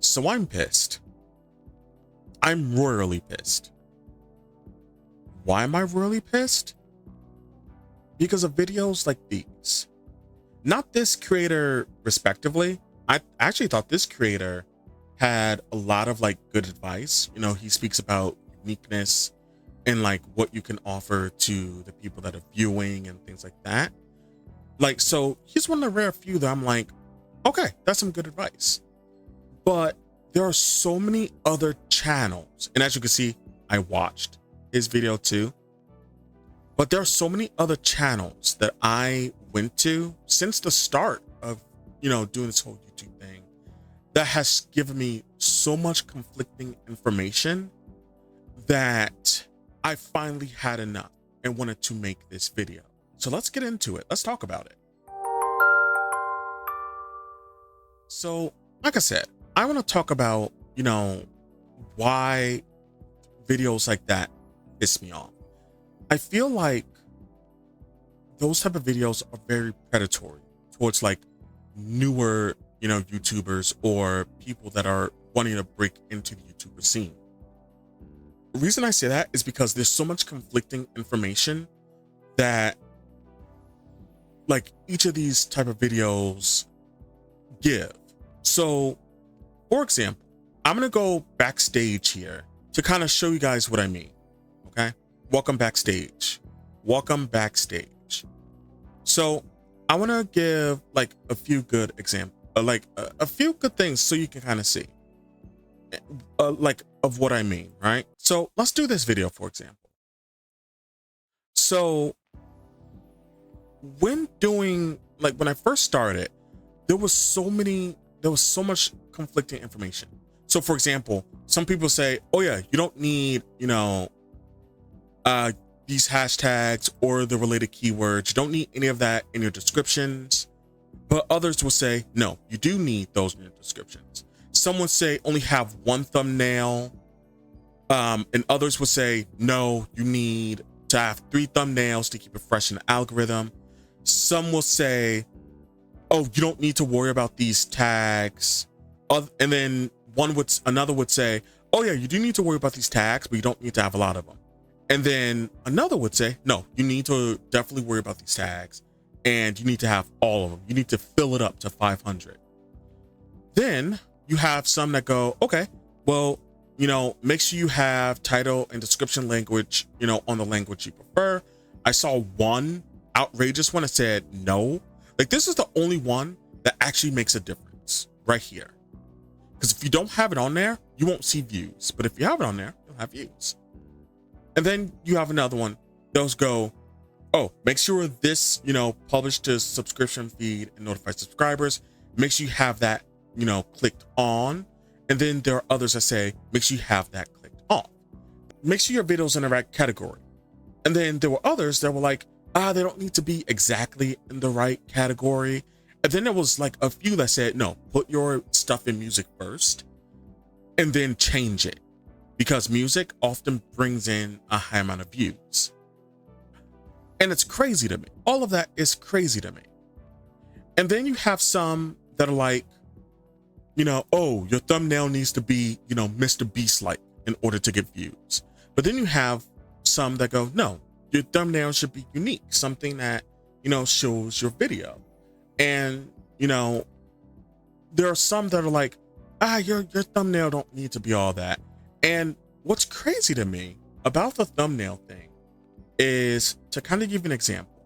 So I'm pissed. I'm royally pissed. Why am I royally pissed? Because of videos like these. Not this creator respectively. I actually thought this creator had a lot of like good advice. You know, he speaks about uniqueness and like what you can offer to the people that are viewing and things like that. Like, so he's one of the rare few that I'm like, okay, that's some good advice. But there are so many other channels. And as you can see, I watched his video too. But there are so many other channels that I went to since the start of, you know, doing this whole YouTube thing that has given me so much conflicting information that I finally had enough and wanted to make this video. So let's get into it. Let's talk about it. So, like I said, I want to talk about, you know, why videos like that piss me off. I feel like those type of videos are very predatory towards like newer, you know, YouTubers or people that are wanting to break into the YouTuber scene. The reason I say that is because there's so much conflicting information that like each of these type of videos give. So, for example, I'm going to go backstage here to kind of show you guys what I mean. Okay. Welcome backstage. Welcome backstage. So I want to give like a few good examples, like a few good things so you can kind of see like of what I mean, right? So let's do this video, for example. So when doing, like when I first started, there was so much conflicting information. So for example, some people say, oh yeah, you don't need, you know, these hashtags or the related keywords. You don't need any of that in your descriptions. But others will say, no, you do need those in your descriptions. Some would say only have one thumbnail. And others would say, no, you need to have 3 thumbnails to keep it fresh in the algorithm. Some will say, oh, you don't need to worry about these tags. And then another would say, oh yeah, you do need to worry about these tags, but you don't need to have a lot of them. And then another would say, no, you need to definitely worry about these tags and you need to have all of them. You need to fill it up to 500. Then you have some that go, okay, well, you know, make sure you have title and description language, you know, on the language you prefer. I saw one outrageous one that said no. Like this is the only one that actually makes a difference right here. Because if you don't have it on there, you won't see views. But if you have it on there, you'll have views. And then you have another one. Those go, oh, make sure this, you know, published to subscription feed and notify subscribers. Make sure you have that, you know, clicked on. And then there are others that say, make sure you have that clicked off. Make sure your video's in the right category. And then there were others that were like, they don't need to be exactly in the right category. And then there was like a few that said, no, put your stuff in music first and then change it. Because music often brings in a high amount of views. And it's crazy to me. All of that is crazy to me. And then you have some that are like, you know, oh, your thumbnail needs to be, you know, Mr. Beast-like in order to get views. But then you have some that go, no, your thumbnail should be unique. Something that, you know, shows your video. And, you know, there are some that are like, your thumbnail don't need to be all that. And what's crazy to me about the thumbnail thing is to kind of give you an example.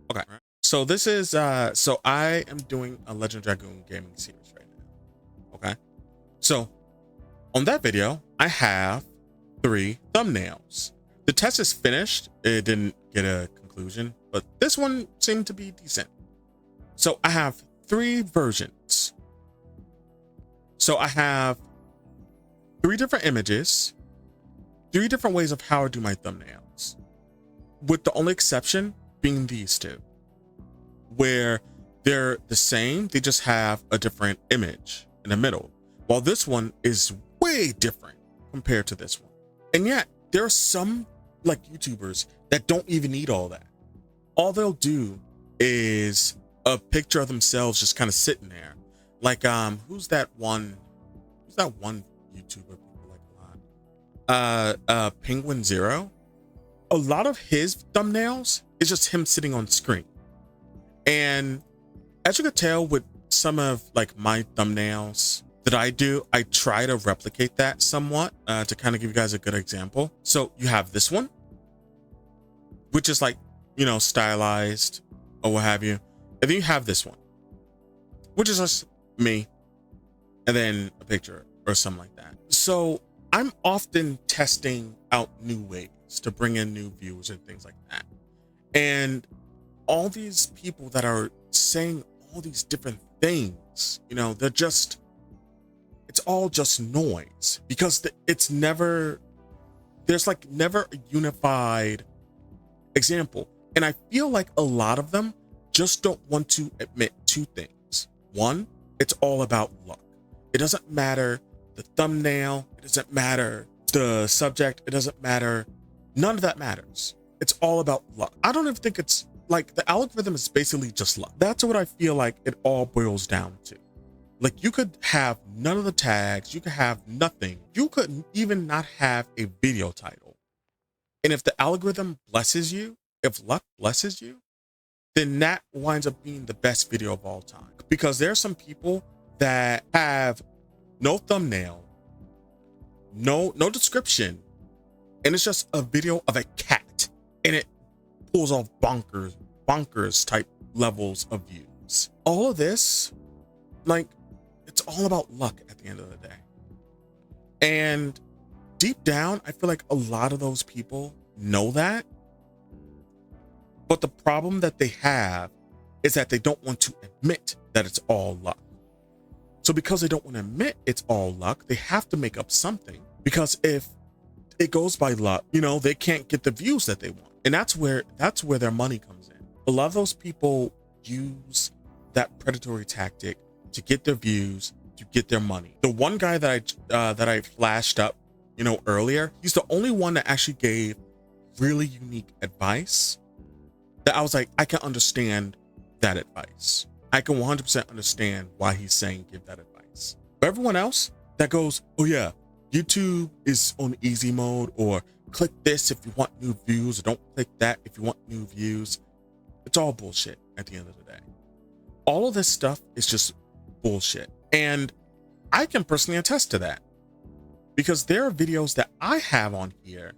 Okay. So this is, so I am doing a Legend Dragoon gaming series right now. Okay. So on that video, I have 3 thumbnails. The test is finished. It didn't get a conclusion, but this one seemed to be decent. So I have 3 versions. So I have 3 different images, 3 different ways of how I do my thumbnails, with the only exception being these 2, where they're the same, they just have a different image in the middle, while this one is way different compared to this one. And yet there are some like YouTubers that don't even need all that. All they'll do is a picture of themselves just kind of sitting there. Like, who's that one that one YouTuber people like a lot? Penguin Zero. A lot of his thumbnails is just him sitting on screen. And as you could tell with some of like my thumbnails that I do, I try to replicate that somewhat to kind of give you guys a good example. So you have this one, which is like, you know, stylized or what have you. And then you have this one, which is just me and then a picture or something like that. So I'm often testing out new ways to bring in new viewers and things like that. And all these people that are saying all these different things, you know, they're just, it's all just noise, because it's never, there's like never a unified example. And I feel like a lot of them just don't want to admit two things. One, it's all about luck. It doesn't matter the thumbnail, it doesn't matter the subject, it doesn't matter. None of that matters. It's all about luck. I don't even think it's like the algorithm is basically just luck. That's what I feel like it all boils down to. Like you could have none of the tags, you could have nothing. You could even not have a video title. And if the algorithm blesses you, if luck blesses you, then that winds up being the best video of all time. Because there are some people that have no thumbnail, no description, and it's just a video of a cat, and it pulls off bonkers type levels of views. All of this, like, it's all about luck at the end of the day. And deep down, I feel like a lot of those people know that. But the problem that they have is that they don't want to admit that it's all luck. So because they don't want to admit it's all luck, they have to make up something. Because if it goes by luck, you know, they can't get the views that they want. And that's where their money comes in. A lot of those people use that predatory tactic to get their views, to get their money. The one guy that I flashed up, you know, earlier, he's the only one that actually gave really unique advice that I was like, I can understand that advice. I can 100% understand why he's saying give that advice. But everyone else that goes, oh yeah, YouTube is on easy mode, or click this if you want new views, or don't click that if you want new views. It's all bullshit at the end of the day. All of this stuff is just bullshit. And I can personally attest to that, because there are videos that I have on here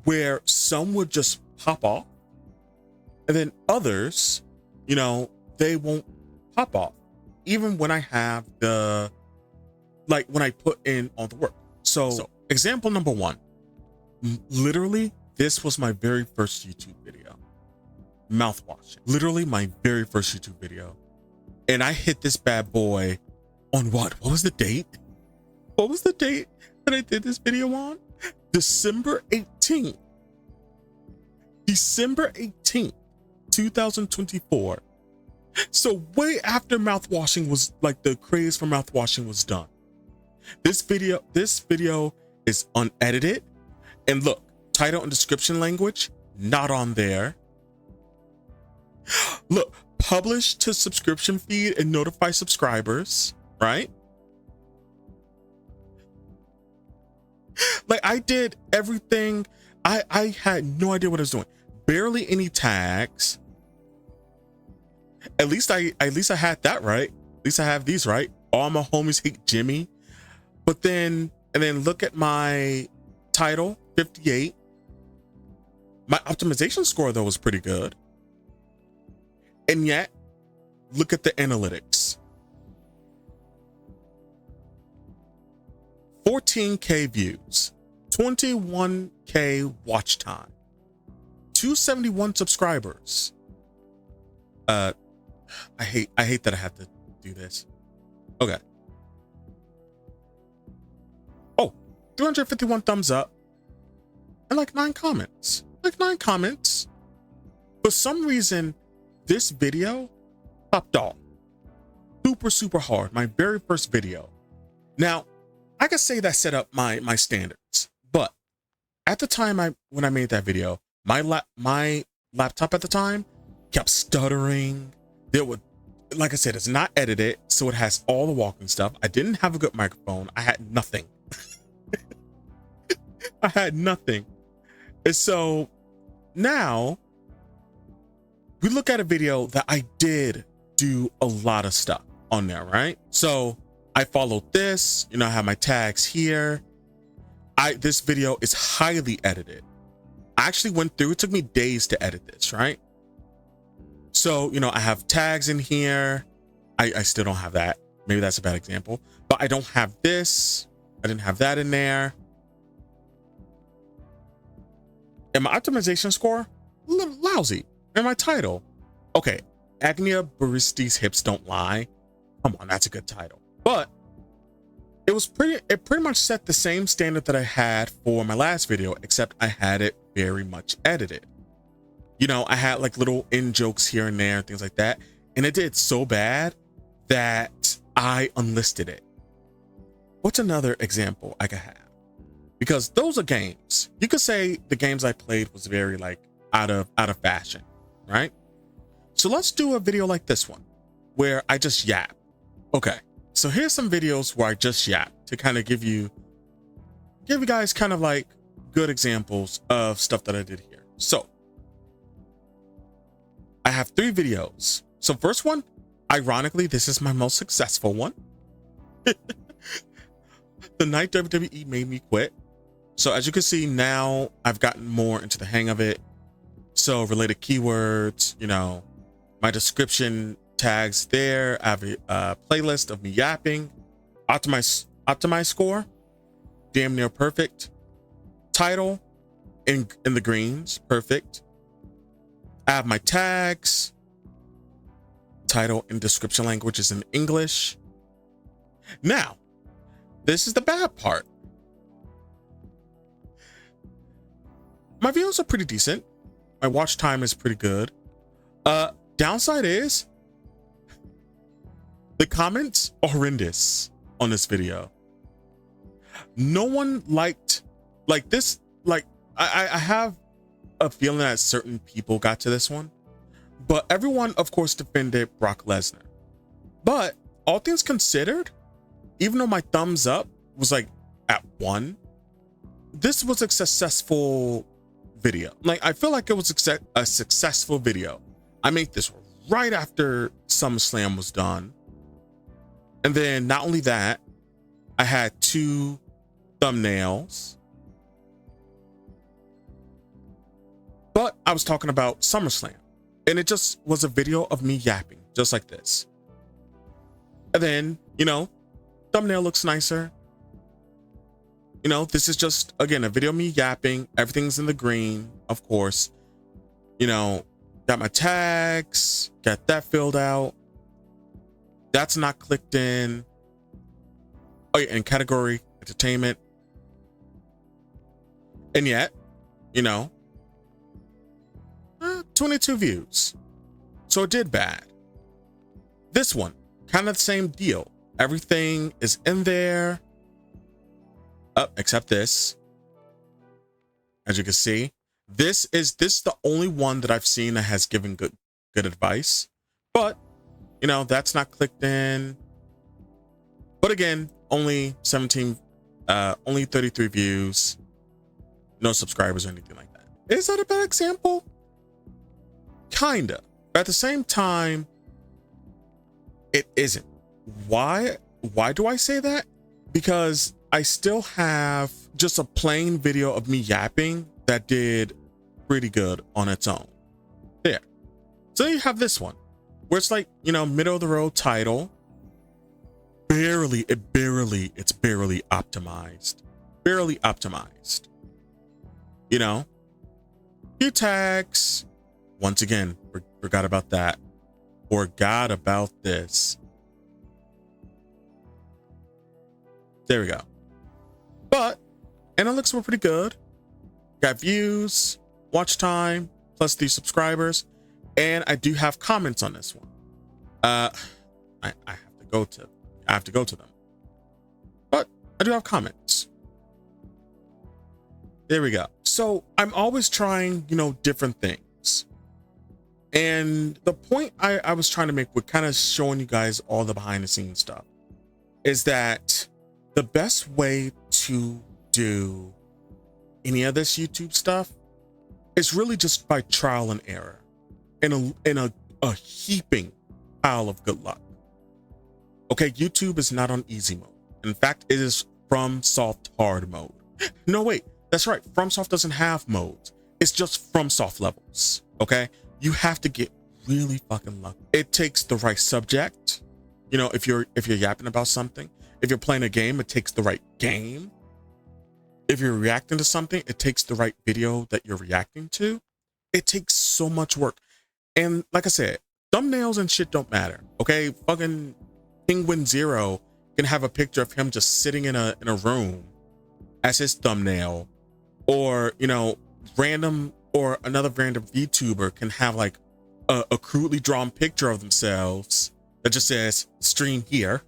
where some would just pop off, and then others, you know, they won't pop off, even when I have the, like when I put in all the work. So example number one, literally, this was my very first YouTube video, mouthwash. Literally my very first YouTube video. And I hit this bad boy on what? What was the date? What was the date that I did this video on? December 18th. December 18th, 2024. So way after mouthwashing was, like, the craze for mouthwashing was done. This video is unedited. And look, title and description language, not on there. Look, publish to subscription feed and notify subscribers, right? Like, I did everything. I had no idea what I was doing. Barely any tags. At least I had that right. At least I have these right. All my homies hate Jimmy. But then, and then look at my title, 58. My optimization score though was pretty good. And yet, look at the analytics. 14K views, 21K watch time, 271 subscribers. I hate that I have to do this. Okay. Oh, 351 thumbs up and like 9 comments. For some reason, this video popped off super hard. My very first video. Now, I could say that set up my standards, but at the time when I made that video, my laptop at the time kept stuttering. There would like I said, it's not edited, so it has all the walking stuff. I didn't have a good microphone. I had nothing. I had nothing. And so now we look at a video that I did do a lot of stuff on there, right? So I followed this, you know, I have my tags here. This video is highly edited. I actually went through, it took me days to edit this, right? So, you know, I have tags in here. I still don't have that. Maybe that's a bad example, but I don't have this. I didn't have that in there. And my optimization score, a little lousy. And my title, okay, Agnia Baristi's Hips Don't Lie. Come on, that's a good title. But it pretty much set the same standard that I had for my last video, except I had it very much edited. You know, I had like little in jokes here and there, things like that. And it did so bad that I unlisted it. What's another example I could have? Because those are games. You could say the games I played was very like out of fashion, right? So let's do a video like this one where I just yap. Okay, so here's some videos where I just yap to kind of give you guys kind of like good examples of stuff that I did here. So I have 3 videos. So first one, ironically, this is my most successful one. The night WWE made me quit. So as you can see now, I've gotten more into the hang of it. So related keywords, you know, my description tags there. I have a playlist of me yapping. Optimize score, damn near perfect. Title in the greens, perfect. I have my tags. Title and description language is in English. Now, this is the bad part. My videos are pretty decent. My watch time is pretty good. Downside is the comments are horrendous on this video. No one liked like this. Like I have a feeling that certain people got to this one, but everyone, of course, defended Brock Lesnar. But all things considered, even though my thumbs up was like at 1, this was a successful video. Like, I feel like it was a successful video. I made this right after SummerSlam was done. And then not only that, I had 2 thumbnails. But I was talking about SummerSlam. And it just was a video of me yapping, just like this. And then, you know, thumbnail looks nicer. You know, this is just, again, a video of me yapping. Everything's in the green, of course. You know, got my tags, got that filled out. That's not clicked in. Oh yeah, and category, entertainment. And yet, you know, 22 views. So it did bad. This one, kind of the same deal. Everything is in there. Except this. As you can see, this is the only one that I've seen that has given good advice. But, you know, that's not clicked in. But again, only 33 views. No subscribers or anything like that. Is that a bad example? Kinda. But at the same time, it isn't. Why do I say that? Because I still have just a plain video of me yapping that did pretty good on its own. There. So you have this one where it's like, you know, middle of the road title. It's barely optimized. Barely optimized. You know, few tags. Once again, forgot about that. Forgot about this. There we go. But analytics were pretty good. Got views, watch time, plus 3 subscribers, and I do have comments on this one. I have to go to them. But I do have comments. There we go. So I'm always trying, you know, different things. And the point I was trying to make with kind of showing you guys all the behind the scenes stuff is that the best way to do any of this YouTube stuff is really just by trial and error in a heaping pile of good luck. Okay, YouTube is not on easy mode. In fact, it is from soft hard mode. No, wait, that's right. FromSoft doesn't have modes. It's just FromSoft levels. Okay, you have to get really fucking lucky. It takes the right subject. You know, if you're yapping about something, if you're playing a game, it takes the right game. If you're reacting to something, it takes the right video that you're reacting to. It takes so much work. And like I said, thumbnails and shit don't matter. Okay, fucking Penguin Zero can have a picture of him just sitting in a room as his thumbnail, or you know, another random VTuber can have like a crudely drawn picture of themselves that just says stream here.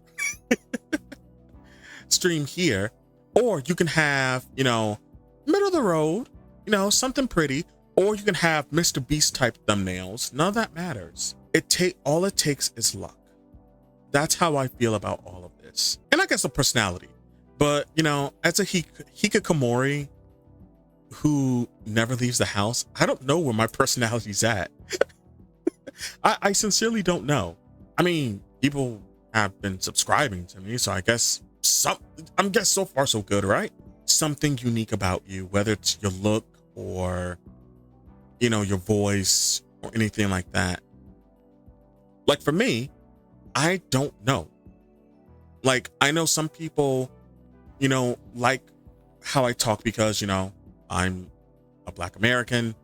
Stream here. Or you can have, you know, middle of the road, you know, something pretty, or you can have Mr. Beast type thumbnails. None of that matters. All it takes is luck. That's how I feel about all of this. And I guess a personality. But, you know, as a hikikomori who never leaves the house, I don't know where my personality's at. I sincerely don't know. I mean, people have been subscribing to me, so I guess I'm guess so far so good, right? Something unique about you, whether it's your look or, you know, your voice or anything like that. Like for me, I don't know. Like I know some people, you know, like how I talk because, you know, I'm a Black American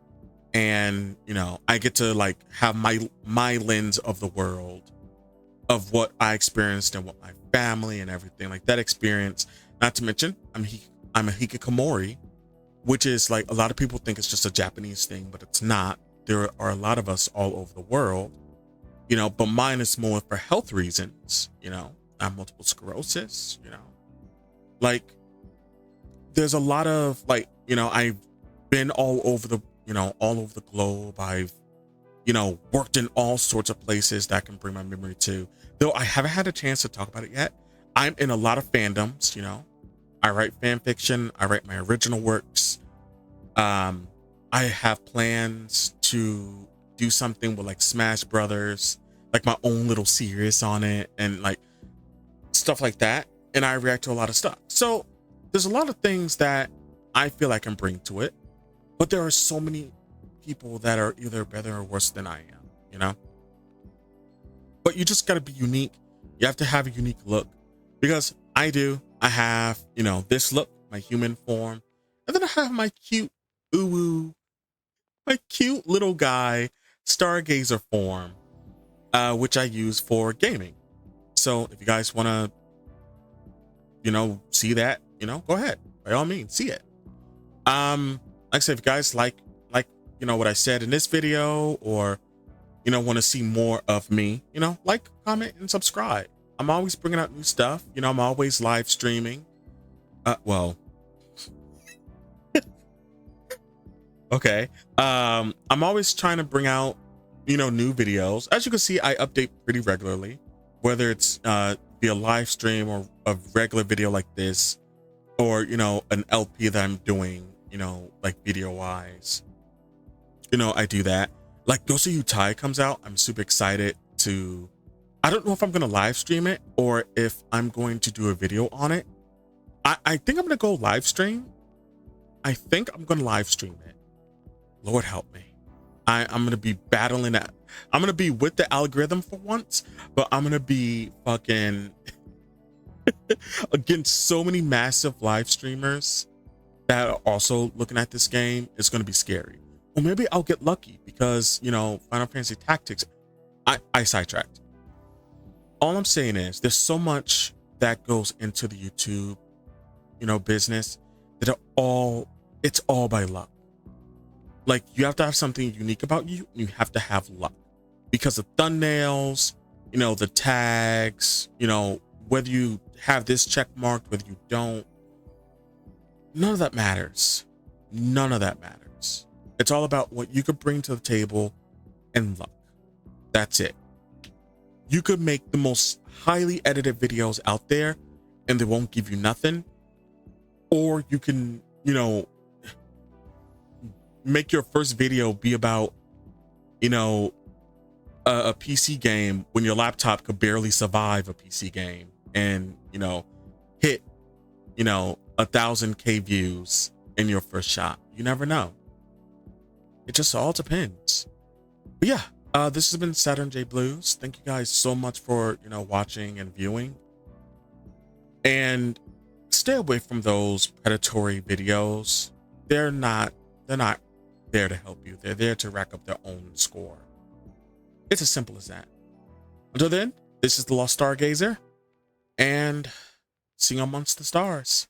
and, you know, I get to like have my lens of the world, of what I experienced and what my family and everything like that experience. Not to mention, I'm a hikikomori, which is like a lot of people think it's just a Japanese thing, but it's not. There are a lot of us all over the world, you know, but mine is more for health reasons. You know, I have multiple sclerosis, you know, like there's a lot of like, you know, I've been all over the globe. I've, you know, worked in all sorts of places that I can bring my memory to. Though I haven't had a chance to talk about it yet. I'm in a lot of fandoms, you know. I write fan fiction. I write my original works. I have plans to do something with like Smash Brothers, like my own little series on it and like stuff like that. And I react to a lot of stuff. So there's a lot of things that I feel I can bring to it. But there are so many people that are either better or worse than I am, you know? But you just gotta be unique. You have to have a unique look, because I have, you know, this look, my human form, and then I have my cute my cute little guy stargazer form, which I use for gaming. So if you guys want to, you know, see that, you know, go ahead, by all means, see it. Like I said, if you guys like you know what I said in this video, or you know, want to see more of me, you know, like, comment, and subscribe. I'm always bringing out new stuff. You know, I'm always live streaming. Well, okay. I'm always trying to bring out, you know, new videos. As you can see, I update pretty regularly, whether it's via live stream or a regular video like this, or, you know, an LP that I'm doing, you know, like video wise. You know, I do that. Like Ghost of Utai comes out, I'm super excited to, I don't know if I'm going to live stream it or if I'm going to do a video on it. I think I'm going to go live stream. I think I'm going to live stream it. Lord help me. I'm going to be battling that. I'm going to be with the algorithm for once, but I'm going to be fucking against so many massive live streamers that are also looking at this game. It's going to be scary. Or maybe I'll get lucky because, you know, Final Fantasy Tactics, I sidetracked. All I'm saying is there's so much that goes into the YouTube, you know, business that it's all by luck. Like you have to have something unique about you. You have to have luck because of thumbnails, you know, the tags, you know, whether you have this check marked, whether you don't, none of that matters. None of that matters. It's all about what you could bring to the table and luck. That's it. You could make the most highly edited videos out there and they won't give you nothing. Or you can, you know, make your first video be about, you know, a PC game when your laptop could barely survive a PC game, and, you know, hit, you know, 1,000K views in your first shot. You never know. It just all depends. But yeah, this has been Saturn J Blues. Thank you guys so much for, you know, watching and viewing. And stay away from those predatory videos. They're not there to help you. They're there to rack up their own score. It's as simple as that. Until then, this is the Lost Stargazer, and see you amongst the stars.